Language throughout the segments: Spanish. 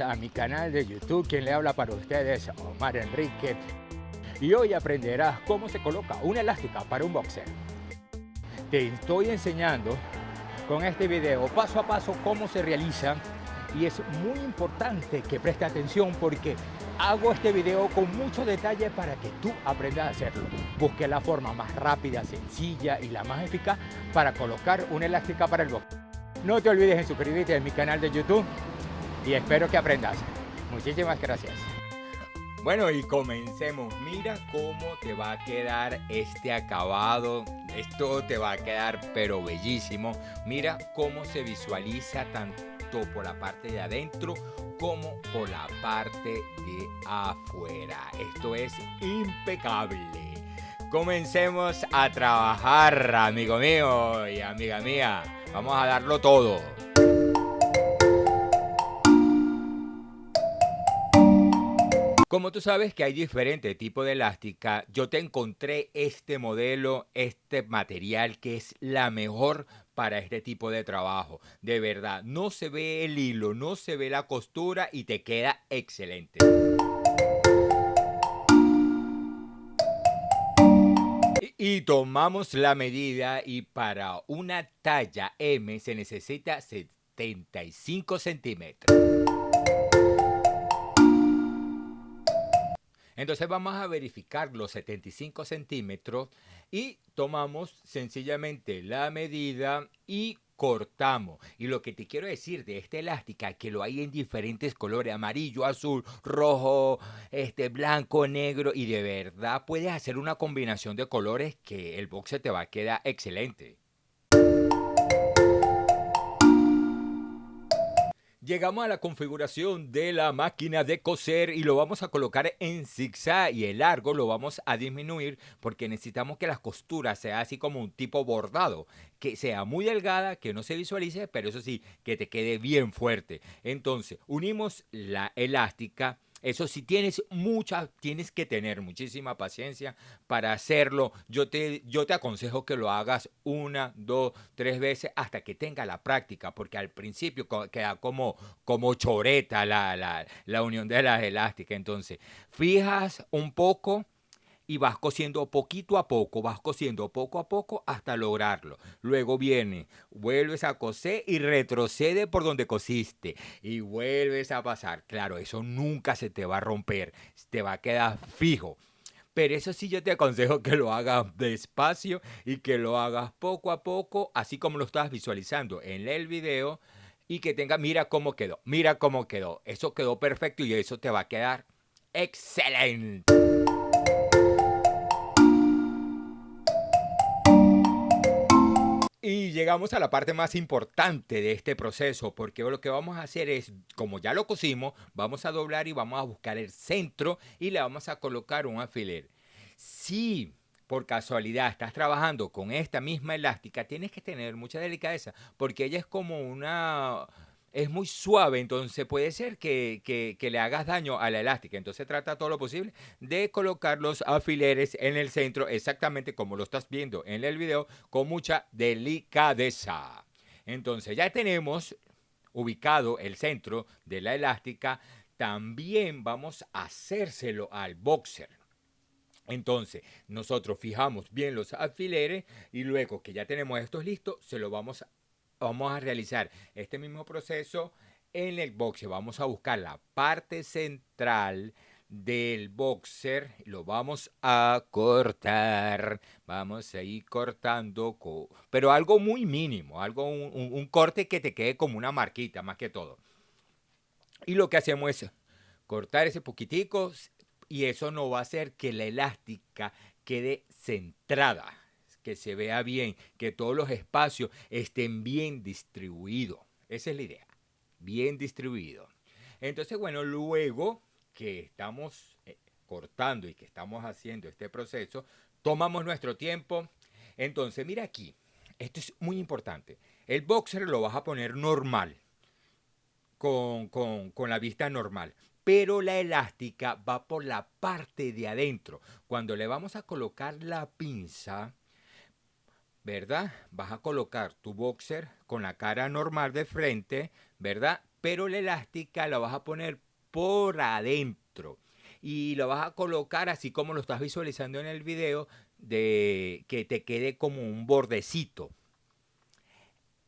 a mi canal de YouTube. Quien le habla para ustedes, Omar Enrique. Y hoy aprenderás cómo se coloca una elástica para un boxer. Te estoy enseñando con este video paso a paso cómo se realiza. Y es muy importante que preste atención porque hago este video con mucho detalle para que tú aprendas a hacerlo. Busque la forma más rápida, sencilla y la más eficaz para colocar una elástica para el boxer. No te olvides en suscribirte a mi canal de YouTube y espero que aprendas. Muchísimas gracias. Bueno, y comencemos. Mira cómo te va a quedar este acabado. Esto te va a quedar pero bellísimo. Mira cómo se visualiza tanto por la parte de adentro como por la parte de afuera. Esto es impecable. Comencemos a trabajar, amigo mío y amiga mía. Vamos a darlo todo. Como tú sabes que hay diferentes tipos de elástica, yo te encontré este modelo, este material que es la mejor para este tipo de trabajo. De verdad, no se ve el hilo, no se ve la costura y te queda excelente. Y tomamos la medida y para una talla M se necesita 75 centímetros. Entonces vamos a verificar los 75 centímetros y tomamos sencillamente la medida y cortamos. Y lo que te quiero decir de esta elástica, que lo hay en diferentes colores, amarillo, azul, rojo, blanco, negro, y de verdad puedes hacer una combinación de colores que el boxer te va a quedar excelente. Llegamos a la configuración de la máquina de coser y lo vamos a colocar en zigzag y el largo lo vamos a disminuir porque necesitamos que las costuras sean así como un tipo bordado, que sea muy delgada, que no se visualice, pero eso sí, que te quede bien fuerte. Entonces, unimos la elástica. Eso sí, tienes que tener muchísima paciencia para hacerlo. Yo te aconsejo que lo hagas 1, 2, 3 veces hasta que tenga la práctica, porque al principio queda como choreta la unión de las elásticas. Entonces, fijas un poco y vas cosiendo poquito a poco, vas cosiendo poco a poco hasta lograrlo. Luego vuelves a coser y retrocede por donde cosiste y vuelves a pasar. Claro, eso nunca se te va a romper, te va a quedar fijo. Pero eso sí, yo te aconsejo que lo hagas despacio y que lo hagas poco a poco, así como lo estás visualizando en el video, y que mira cómo quedó, eso quedó perfecto y eso te va a quedar excelente. Y llegamos a la parte más importante de este proceso, porque lo que vamos a hacer es, como ya lo cosimos, vamos a doblar y vamos a buscar el centro y le vamos a colocar un alfiler. Si por casualidad estás trabajando con esta misma elástica, tienes que tener mucha delicadeza, porque ella es muy suave, entonces puede ser que le hagas daño a la elástica. Entonces trata todo lo posible de colocar los alfileres en el centro, exactamente como lo estás viendo en el video, con mucha delicadeza. Entonces ya tenemos ubicado el centro de la elástica. También vamos a hacérselo al boxer. Entonces, nosotros fijamos bien los alfileres y luego que ya tenemos estos listos, vamos a realizar este mismo proceso en el boxer. Vamos a buscar la parte central del boxer, lo vamos a cortar. Vamos a ir cortando, pero algo muy mínimo, un corte que te quede como una marquita, más que todo. Y lo que hacemos es cortar ese poquitico y eso no va a hacer que la elástica quede centrada, que se vea bien, que todos los espacios estén bien distribuidos. Esa es la idea, bien distribuido. Entonces, bueno, luego que estamos cortando y que estamos haciendo este proceso, tomamos nuestro tiempo. Entonces, mira aquí, esto es muy importante. El boxer lo vas a poner normal, con la vista normal, pero la elástica va por la parte de adentro. Cuando le vamos a colocar la pinza, ¿verdad? Vas a colocar tu boxer con la cara normal de frente, ¿verdad? pero la elástica la vas a poner por adentro y lo vas a colocar así como lo estás visualizando en el video, de que te quede como un bordecito.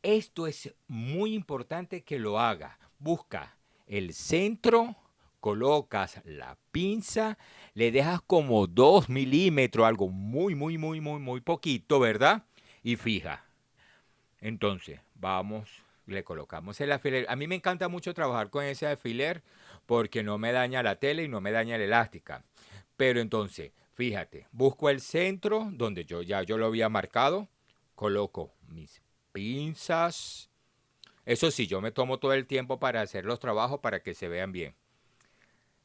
Esto es muy importante que lo hagas. Busca el centro, colocas la pinza, le dejas como 2 milímetros, algo muy poquito, ¿verdad? Y fija. Entonces, vamos, le colocamos el alfiler. A mí me encanta mucho trabajar con ese alfiler porque no me daña la tela y no me daña la elástica. Pero entonces, fíjate, busco el centro donde yo lo había marcado, coloco mis pinzas. Eso sí, yo me tomo todo el tiempo para hacer los trabajos para que se vean bien.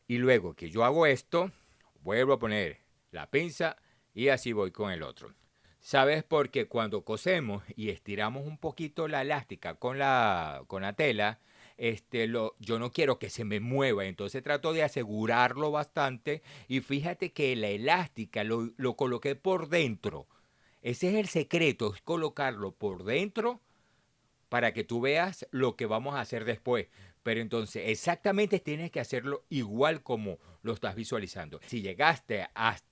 Y luego que yo hago esto, vuelvo a poner la pinza y así voy con el otro. ¿Sabes? Porque cuando cosemos y estiramos un poquito la elástica con la tela, yo no quiero que se me mueva, entonces trato de asegurarlo bastante y fíjate que la elástica lo coloqué por dentro. Ese es el secreto, es colocarlo por dentro para que tú veas lo que vamos a hacer después. Pero entonces exactamente tienes que hacerlo igual como lo estás visualizando. Si llegaste hasta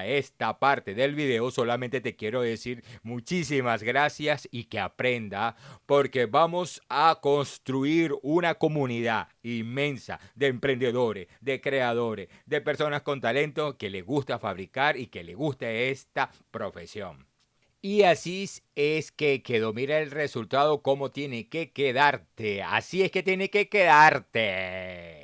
esta parte del video, solamente te quiero decir muchísimas gracias y que aprenda, porque vamos a construir una comunidad inmensa de emprendedores, de creadores, de personas con talento que les gusta fabricar y que les gusta esta profesión. Y así es que quedó. Mira el resultado, cómo tiene que quedarte. Así es que tiene que quedarte.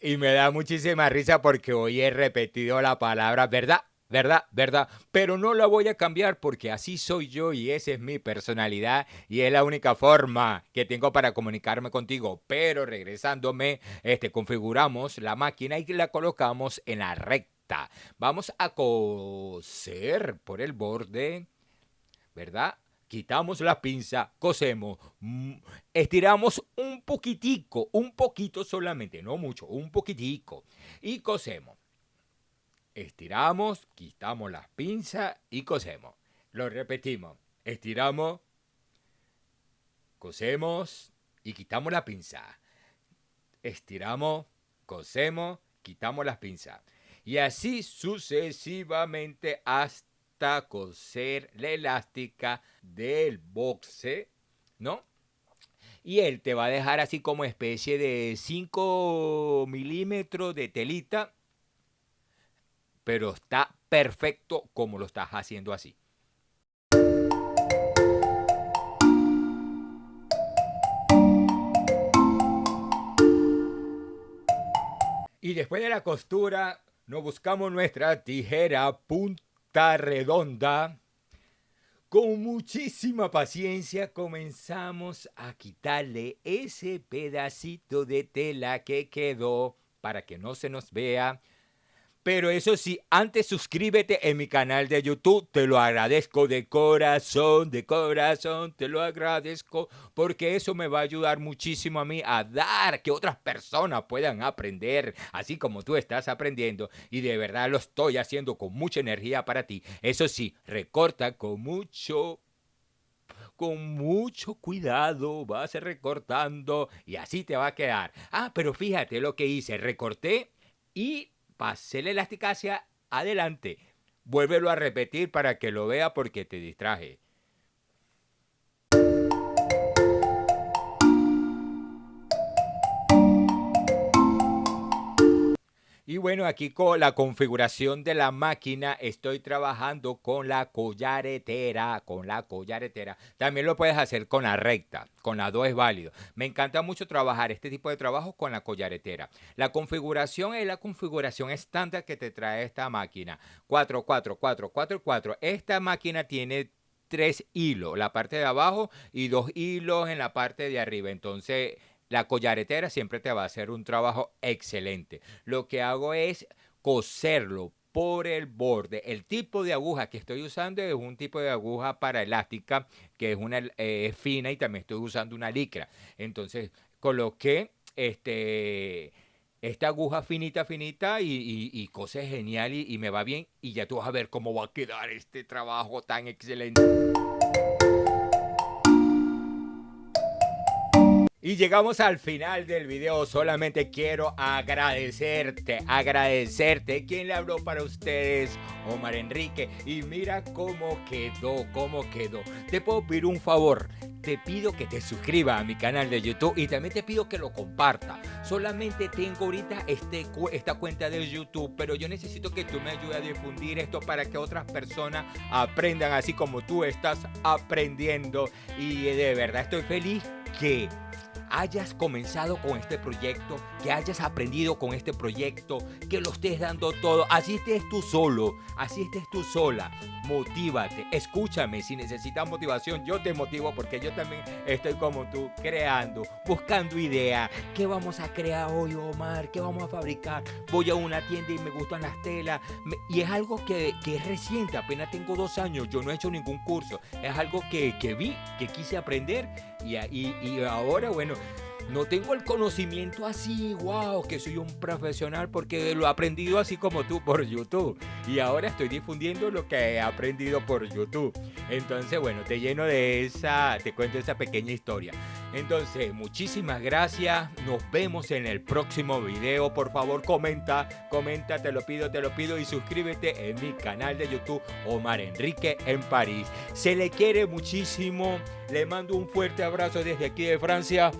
Y me da muchísima risa porque hoy he repetido la palabra verdad, verdad, verdad, pero no la voy a cambiar porque así soy yo y esa es mi personalidad y es la única forma que tengo para comunicarme contigo. Pero regresándome, configuramos la máquina y la colocamos en la recta. Vamos a coser por el borde, ¿verdad? Quitamos la pinza, cosemos, estiramos un poquitico, un poquito solamente, no mucho, un poquitico, y cosemos. Estiramos, quitamos las pinzas y cosemos. Lo repetimos, estiramos, cosemos y quitamos la pinza. Estiramos, cosemos, quitamos las pinzas. Y así sucesivamente hasta coser la elástica del boxe, ¿no? Y él te va a dejar así como especie de 5 milímetros de telita, pero está perfecto como lo estás haciendo así. Y después de la costura, nos buscamos nuestra tijera punta redonda. Con muchísima paciencia comenzamos a quitarle ese pedacito de tela que quedó para que no se nos vea. Pero eso sí, antes suscríbete en mi canal de YouTube, te lo agradezco de corazón, te lo agradezco, porque eso me va a ayudar muchísimo a mí a dar que otras personas puedan aprender, así como tú estás aprendiendo, y de verdad lo estoy haciendo con mucha energía para ti. Eso sí, recorta con mucho cuidado, vas recortando y así te va a quedar. Ah, pero fíjate lo que hice, recorté y pasé la elástica hacia adelante. Vuélvelo a repetir para que lo vea porque te distraje. Y bueno, aquí con la configuración de la máquina estoy trabajando con la collaretera, También lo puedes hacer con la recta, con las dos es válido. Me encanta mucho trabajar este tipo de trabajo con la collaretera. La configuración es la configuración estándar que te trae esta máquina. 4, 4, 4, 4, 4. Esta máquina tiene 3 hilos, la parte de abajo y 2 hilos en la parte de arriba. Entonces la collaretera siempre te va a hacer un trabajo excelente. Lo que hago es coserlo por el borde. El tipo de aguja que estoy usando es un tipo de aguja para elástica que es una fina y también estoy usando una licra. Entonces coloqué esta aguja finita, finita y cose genial y me va bien y ya tú vas a ver cómo va a quedar este trabajo tan excelente. Y llegamos al final del video. Solamente quiero agradecerte. ¿Quién le habló para ustedes? Omar Enrique. Y mira cómo quedó. Te puedo pedir un favor. Te pido que te suscribas a mi canal de YouTube y también te pido que lo compartas. Solamente tengo ahorita esta cuenta de YouTube, pero yo necesito que tú me ayudes a difundir esto para que otras personas aprendan así como tú estás aprendiendo. Y de verdad estoy feliz que hayas comenzado con este proyecto, que hayas aprendido con este proyecto, que lo estés dando todo, así estés tú solo, así estés tú sola, motívate, escúchame, si necesitas motivación, yo te motivo porque yo también estoy como tú, creando, buscando ideas, ¿qué vamos a crear hoy, Omar? ¿Qué vamos a fabricar? Voy a una tienda y me gustan las telas, y es algo que es reciente, apenas tengo 2 años, yo no he hecho ningún curso, es algo que vi, que quise aprender, y ahora, bueno, no tengo el conocimiento así, wow, que soy un profesional porque lo he aprendido así como tú por YouTube. Y ahora estoy difundiendo lo que he aprendido por YouTube. Entonces, bueno, te cuento esa pequeña historia. Entonces, muchísimas gracias. Nos vemos en el próximo video. Por favor, comenta, te lo pido y suscríbete en mi canal de YouTube, Omar Enrique en París. Se le quiere muchísimo. Le mando un fuerte abrazo desde aquí de Francia.